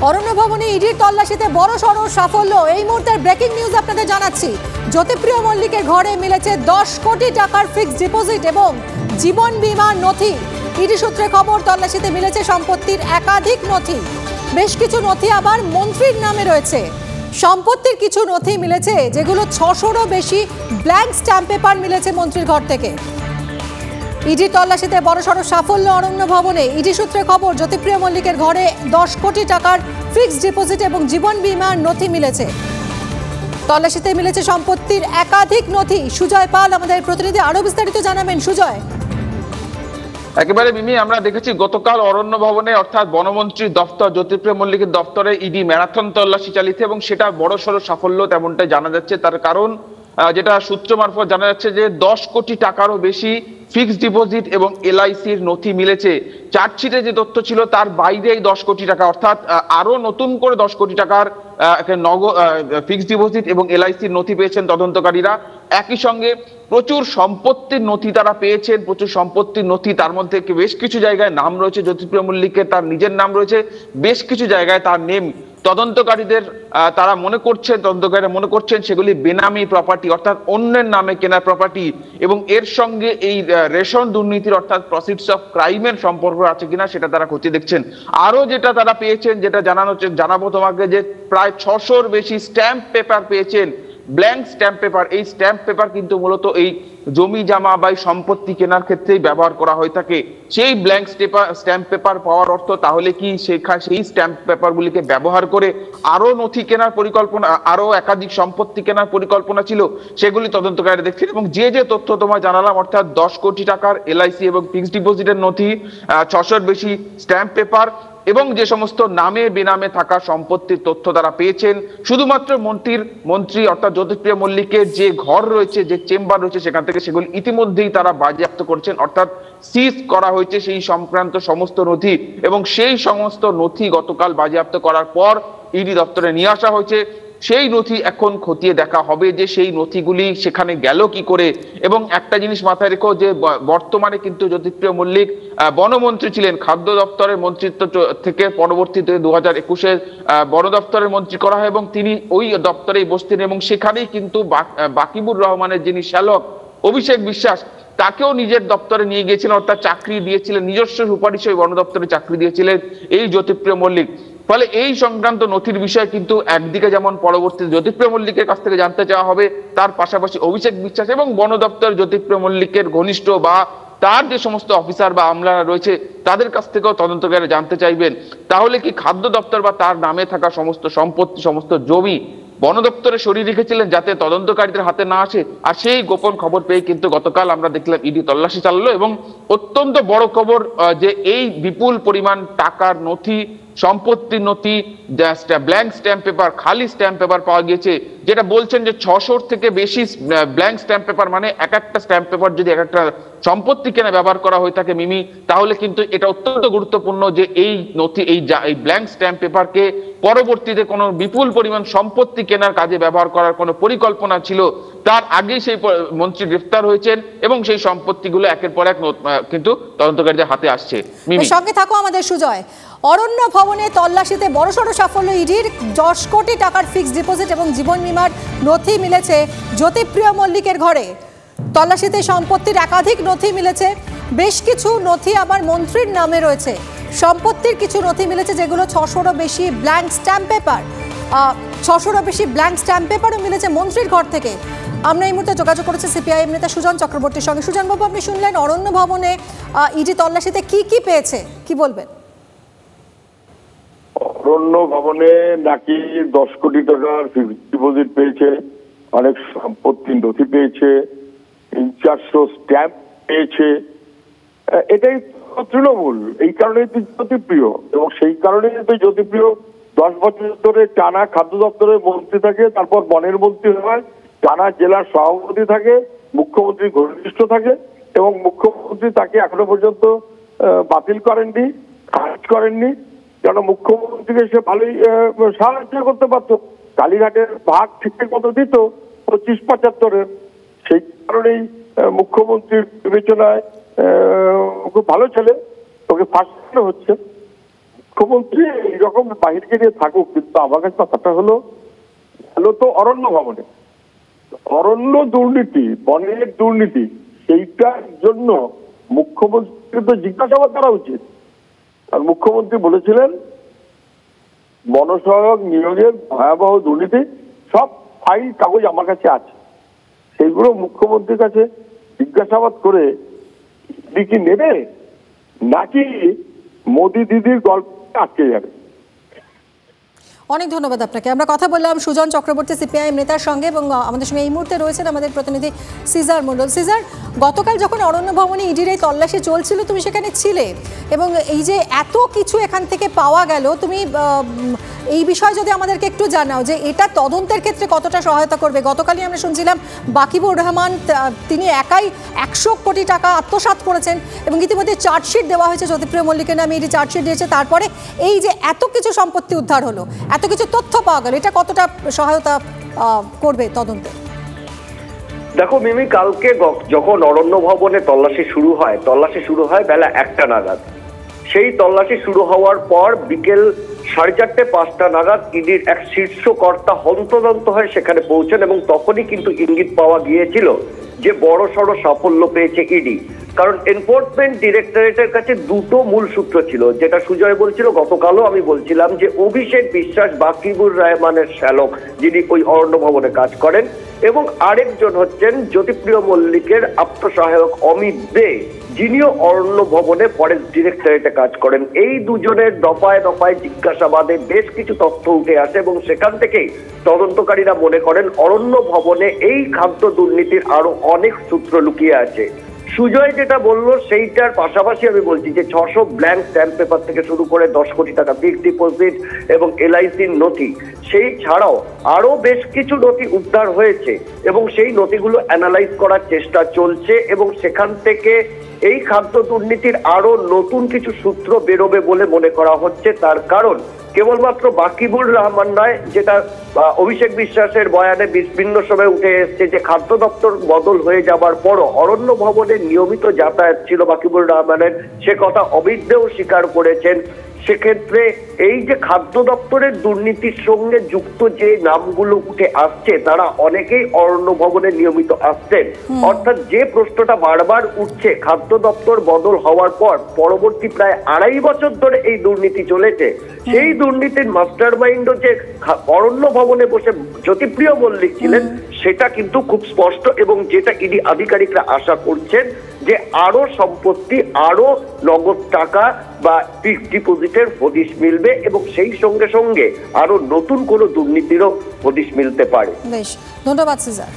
অরণ্য ভবনে ইডির তল্লাশিতে বড়সড় সাফল্য। এই মুহূর্তের ব্রেকিং নিউজ আপনাদের জানাচ্ছি। জ্যোতিপ্রিয় মল্লিকের ঘরে মিলেছে 10 কোটি টাকার ফিক্সড ডিপোজিট এবং জীবন বীমা নথি। ইডি সূত্রে খবর, তল্লাশিতে মিলেছে সম্পত্তির একাধিক নথি। বেশ কিছু নথি আবার মন্ত্রীর নামে রয়েছে। সম্পত্তির কিছু নথি মিলেছে যেগুলো 600রও বেশি ব্ল্যাঙ্ক স্ট্যাম্প পেপার মিলেছে মন্ত্রীর ঘর থেকে। ইডি তল্লাশিতে বড়সড় সাফল্য অরণ্য ভবনে। ইডি সূত্রে খবর, জ্যোতিপ্রিয় মল্লিকের ঘরে 10 কোটি টাকার ফিক্সড ডিপোজিট এবং জীবন বীমার নথি মিলেছে। তল্লাশিতে মিলেছে সম্পত্তির একাধিক নথি। সুজয় পাল আমাদের প্রতিনিধি আরো বিস্তারিত জানাবেন। সুজয়। একেবারে মিমি, আমরা দেখেছি গতকাল অরণ্য ভবনে অর্থাৎ বনমন্ত্রীর দপ্তর জ্যোতিপ্রিয় মল্লিকের দপ্তরে ইডি ম্যারাথন তল্লাশি চালিয়েছে এবং সেটা বড়সড় সাফল্য তেমনটাই জানা যাচ্ছে। তার কারণ যেটা সূত্র মারফত জানা যাচ্ছে যে 10 কোটি টাকারও বেশি ফিক্সড ডিপোজিট এবং এলআইসির নথি মিলেছে। চার্জশিটে যে তথ্য ছিল তার বাইরে এই 10 কোটি টাকা, অর্থাৎ আরো নতুন করে 10 কোটি টাকার ফিক্সড ডিপোজিট এবং এলআইসির নথি পেয়েছেন তদন্তকারীরা। একই সঙ্গে প্রচুর সম্পত্তির নথি তারা পেয়েছেন, প্রচুর সম্পত্তির নথি। তার মধ্যে বেশ কিছু জায়গায় নাম রয়েছে জ্যোতিপ্রিয় মল্লিকের, তার নিজের নাম রয়েছে, বেশ কিছু জায়গায় তার নেম। তদন্তকারীরা মনে করছেন সেগুলি বেনামি প্রপার্টি, অর্থাৎ অন্যের নামে কেনা প্রপার্টি, এবং এর সঙ্গে এই রেশন দুর্নীতির অর্থাৎ প্রসিডস অফ ক্রাইমের সম্পর্ক আছে কিনা সেটা তারা খতিয়ে দেখছেন। আরো যেটা তারা পেয়েছেন, যেটা জানাবো তোমাকে, যে প্রায় 600-র বেশি স্ট্যাম্প পেপার পেয়েছেন, ব্ল্যাঙ্ক স্ট্যাম্প পেপার। এই স্ট্যাম্প পেপার কিন্তু মূলত এই জমি জামা বা সম্পত্তি কেনার ক্ষেত্রেই ব্যবহার করা হয়ে থাকে। সেই ব্ল্যাঙ্ক স্ট্যাম্প পেপার পাওয়ার অর্থ তাহলে কি সেই স্ট্যাম্প পেপারগুলিকে ব্যবহার করে আরো নথি কেনার পরিকল্পনা, আরো একাধিক সম্পত্তি কেনার পরিকল্পনা ছিল, সেগুলি তদন্তকারীরা দেখছেন। এবং যে তথ্য তোমায় জানালাম, অর্থাৎ 10 কোটি টাকার এলআইসি এবং ফিক্সড ডিপোজিটের নথি, 600-র বেশি স্ট্যাম্প পেপার এবং যে সমস্ত নামে বেনামে থাকা সম্পত্তির তথ্য তারা পেয়েছেন, শুধুমাত্র মন্ত্রী অর্থাৎ জ্যোতিপ্রিয় মল্লিকের যে ঘর রয়েছে, যে চেম্বার রয়েছে, সেখান থেকে সেগুলি ইতিমধ্যেই তারা বাজেয়াপ্ত করছেন, অর্থাৎ সিজ করা হয়েছে সেই সংক্রান্ত সমস্ত নথি। এবং সেই সমস্ত নথি গতকাল বাজেয়াপ্ত করার পর ইডি দপ্তরে নিয়ে আসা হয়েছে। সেই নথি এখন খতিয়ে দেখা হবে যে সেই নথিগুলি সেখানে গেল কি করে। এবং একটা জিনিস মাথায় রেখো, যে বর্তমানে কিন্তু জ্যোতিপ্রিয় মল্লিক বনমন্ত্রী ছিলেন, খাদ্য দপ্তরের মন্ত্রিত্ব থেকে পরবর্তীতে 2021-এ বন দপ্তরের মন্ত্রী করা হয় এবং তিনি ওই দপ্তরেই বসতেন। এবং সেখানেই কিন্তু বাকিবুর রহমানের যিনি শ্যালক অভিষেক বিশ্বাস, তাকেও নিজের দপ্তরে নিয়ে গিয়েছিলেন, অর্থাৎ চাকরি দিয়েছিলেন, নিজস্ব সুপারিশে ওই বন দপ্তরে চাকরি দিয়েছিলেন এই জ্যোতিপ্রিয় মল্লিক। ফলে এই সংক্রান্ত নথির বিষয়ে কিন্তু একদিকে যেমন পরবর্তীতে জ্যোতিপ্রিয় মল্লিকের কাছ থেকে জানতে চাওয়া হবে, তার পাশাপাশি অভিষেক বিশ্বাস এবং বন দপ্তর জ্যোতিপ্রিয় মল্লিকের ঘনিষ্ঠ বা তার যে সমস্ত অফিসার বা আমলারা রয়েছে তাদের কাছ থেকেও তদন্তকারীরা জানতে চাইবেন, তাহলে কি খাদ্য দপ্তর বা তার নামে থাকা সমস্ত সম্পত্তি, সমস্ত জমি বন দপ্তরে সরিয়ে রেখেছিলেন যাতে তদন্তকারীদের হাতে না আসে। আর সেই গোপন খবর পেয়ে কিন্তু গতকাল আমরা দেখলাম ইডি তল্লাশি চালালো। এবং অত্যন্ত বড় খবর যে এই বিপুল পরিমাণ টাকার নথি, সম্পত্তির নথি, ব্ল্যাঙ্ক স্ট্যাম্প পেপার, খালি স্ট্যাম্প পেপার পাওয়া গিয়েছে। যেটা বলছেন যে 600-র থেকে বেশি ব্ল্যাঙ্ক স্ট্যাম্প পেপার, মানে এক একটা স্ট্যাম্প পেপার যদি এক একটা সম্পত্তি কেনা ব্যবহার করা হয়ে থাকে মিমি, তাহলে কিন্তু এটা অত্যন্ত গুরুত্বপূর্ণ যে এই নথি, এই ব্ল্যাঙ্ক স্ট্যাম্প পেপারকে পরবর্তীতে কোনো বিপুল পরিমাণ সম্পত্তি কেনার কাজে ব্যবহার করার কোনো পরিকল্পনা ছিল, তার আগেই সেই মন্ত্রী গ্রেফতার হয়েছেন এবং সেই সম্পত্তিগুলো একের পর এক কিন্তু তদন্তকারীদের হাতে আসছে। মিমি, সঙ্গে থাকো আমাদের সুজয়। অরণ্য ভবনে তল্লাশিতে বড়সড় সাফল্য ইডির। 10 কোটি টাকার ফিক্সড ডিপোজিট এবং জীবন বীমার নথি মিলেছে জ্যোতিপ্রিয় মল্লিকের ঘরে। তল্লাশিতে সম্পত্তির একাধিক নথি মিলেছে, বেশ কিছু নথি আবার মন্ত্রীর নামে রয়েছে। সম্পত্তির কিছু নথি মিলেছে যেগুলো 600-রও বেশি ব্ল্যাঙ্ক স্ট্যাম্প পেপার, 600-রও বেশি ব্ল্যাঙ্ক স্ট্যাম্প পেপারও মিলেছে মন্ত্রীর ঘর থেকে। আমরা এই মুহূর্তে যোগাযোগ করেছি সিপিআইএম নেতা সুজন চক্রবর্তীর সঙ্গে। সুজন বাবু, আপনি শুনলেন অরণ্য ভবনে ইডি তল্লাশিতে কি পেয়েছে, কি বলবেন? অরণ্য ভবনে নাকি 10 কোটি টাকার ফিক্সড ডিপোজিট পেয়েছে, অনেক সম্পত্তির নথি পেয়েছে, 300-400 স্ট্যাম্প পেয়েছে। এটাই তৃণমূল, এই কারণেই তো জ্যোতিপ্রিয়। এবং সেই কারণেই তো জ্যোতিপ্রিয় 10 বছর ধরে টানা খাদ্য দপ্তরের মন্ত্রী থাকে, তারপর বনের মন্ত্রী হয়, টানা জেলার সভাপতি থাকে, মুখ্যমন্ত্রী ঘনিষ্ঠ থাকে এবং মুখ্যমন্ত্রী তাকে এখনো পর্যন্ত বাতিল করেননি, খারিজ করেননি। কেন, মুখ্যমন্ত্রীকে সে ভালোই সাহায্য করতে পারতো। কালীঘাটের ভাগ ঠিকঠাক মতো দিত 25-75-এর। সেই কারণেই মুখ্যমন্ত্রীর বিবেচনায় খুব ভালো ছেলে, ওকে ফাঁসানো হচ্ছে। মুখ্যমন্ত্রী এইরকম বাহিরকে নিয়ে থাকুক, কিন্তু আমার কাছে কথাটা হলো ভালো তো অরণ্য ভবনে অরণ্য দুর্নীতি, বনের দুর্নীতি, সেইটার জন্য মুখ্যমন্ত্রী তো জিজ্ঞাসাবাদ করা উচিত। আর মুখ্যমন্ত্রী বলেছিলেন বনসহায়ক নিয়োগের ভয়াবহ দুর্নীতি, সব ফাইল কাগজ আমার কাছে আছে, সেইগুলো মুখ্যমন্ত্রীর কাছে জিজ্ঞাসাবাদ করে কি নেবে, নাকি মোদি দিদির গল্প আটকে যাবে? অনেক ধন্যবাদ আপনাকে। আমরা কথা বললাম সুজন চক্রবর্তী সিপিআইএম নেতার সঙ্গে, এবং আমাদের সঙ্গে এই মুহূর্তে রয়েছেন আমাদের প্রতিনিধি সিজার মণ্ডল। সিজার, গতকাল যখন অরণ্য ভবনে ইডির এই তল্লাশি চলছিল তুমি সেখানে ছিলে, এবং এই যে এত কিছু এখান থেকে পাওয়া গেল, তুমি এই বিষয়ে যদি আমাদেরকে একটু জানাও যে এটা তদন্তের ক্ষেত্রে কতটা সহায়তা করবে। গতকালই আমরা শুনছিলাম বাকিবুর রহমান তিনি একাই 100 কোটি টাকা আত্মসাৎ করেছেন, এবং ইতিমধ্যে চার্জশিট দেওয়া হয়েছে জ্যোতিপ্রিয় মল্লিকের নামে, ইডি চার্জশিট দিয়েছে। তারপরে এই যে এত কিছু সম্পত্তি উদ্ধার হলো, এত কিছু তথ্য পাওয়া গেল, এটা কতটা সহায়তা করবে তদন্তে? দেখো মিমি, কালকে যখন অরণ্য ভবনে তল্লাশি শুরু হয় বেলা 1টা নাগাদ। সেই তল্লাশি শুরু হওয়ার পর বিকেল 4:30-5টা নাগাদ ইডির এক শীর্ষ কর্তা হন্তদন্ত হয়ে সেখানে পৌঁছেন, এবং তখনই কিন্তু ইঙ্গিত পাওয়া গিয়েছিল যে বড়সড় সাফল্য পেয়েছে ইডি। কারণ এনফোর্সমেন্ট ডিরেক্টরেটের কাছে দুটো মূল সূত্র ছিল, যেটা সুজয় বলছিল, গতকালও আমি বলছিলাম, যে অভিষেক বিশ্বাস বাকিবুর রহমানের শ্যালক যিনি ওই অরণ্য ভবনে কাজ করেন, এবং আরেকজন হচ্ছেন জ্যোতিপ্রিয় মল্লিকের আত্মসহায়ক অমিত দে, যিনিও অরণ্য ভবনে ফরেস্ট ডিরেক্টরেটে কাজ করেন। এই দুজনের দফায় দফায় জিজ্ঞাসাবাদে বেশ কিছু তথ্য উঠে আসে, এবং সেখান থেকেই তদন্তকারীরা মনে করেন অরণ্য ভবনে এই খাদ্য দুর্নীতির আরো অনেক সূত্র লুকিয়ে আছে। সুজয় যেটা বললো সেইটার পাশাপাশি আমি বলছি যে 600 ব্ল্যাঙ্ক স্ট্যাম্প পেপার থেকে শুরু করে 10 কোটি টাকা ফিক্সড ডিপোজিট এবং এলআইসির নথি, সেই ছাড়াও আরো বেশ কিছু নথি উদ্ধার হয়েছে, এবং সেই নথিগুলো অ্যানালাইজ করার চেষ্টা চলছে, এবং সেখান থেকে এই খাদ্য দুর্নীতির আরো নতুন কিছু সূত্র বেরোবে বলে মনে করা হচ্ছে। তার কারণ কেবলমাত্র বাকিবুর রহমান নয়, যেটা অভিষেক বিশ্বাসের বয়ানে বিভিন্ন সময় উঠে এসছে, যে খাদ্য দপ্তর বদল হয়ে যাবার পরও অরণ্য ভবনের নিয়মিত যাতায়াত ছিল বাকিবুর রহমানের, সে কথা অমিত দেও স্বীকার করেছেন। সেক্ষেত্রে এই যে খাদ্য দপ্তরের দুর্নীতির সঙ্গে যুক্ত যে নামগুলো উঠে আসছে, তারা অনেকেই অরণ্য ভবনে নিয়মিত আসছেন। অর্থাৎ যে প্রশ্নটা বারবার উঠছে, খাদ্য দপ্তর বদল হওয়ার পর পরবর্তী প্রায় 2.5 বছর ধরে এই দুর্নীতি চলেছে, সেই দুর্নীতির মাস্টার মাইন্ডও যে অরণ্য ভবনে বসে জ্যোতিপ্রিয় মল্লিক ছিলেন, সেটা কিন্তু খুব স্পষ্ট, এবং যেটা ইডি আধিকারিকরা আশা করছেন যে আরো সম্পত্তি, আরো নগদ টাকা বা ফিক্সড ডিপোজিটের হদিশ মিলবে, এবং সেই সঙ্গে সঙ্গে আরো নতুন কোনো দুর্নীতিরও হদিশ মিলতে পারে। বেশ, ধন্যবাদ সিজার।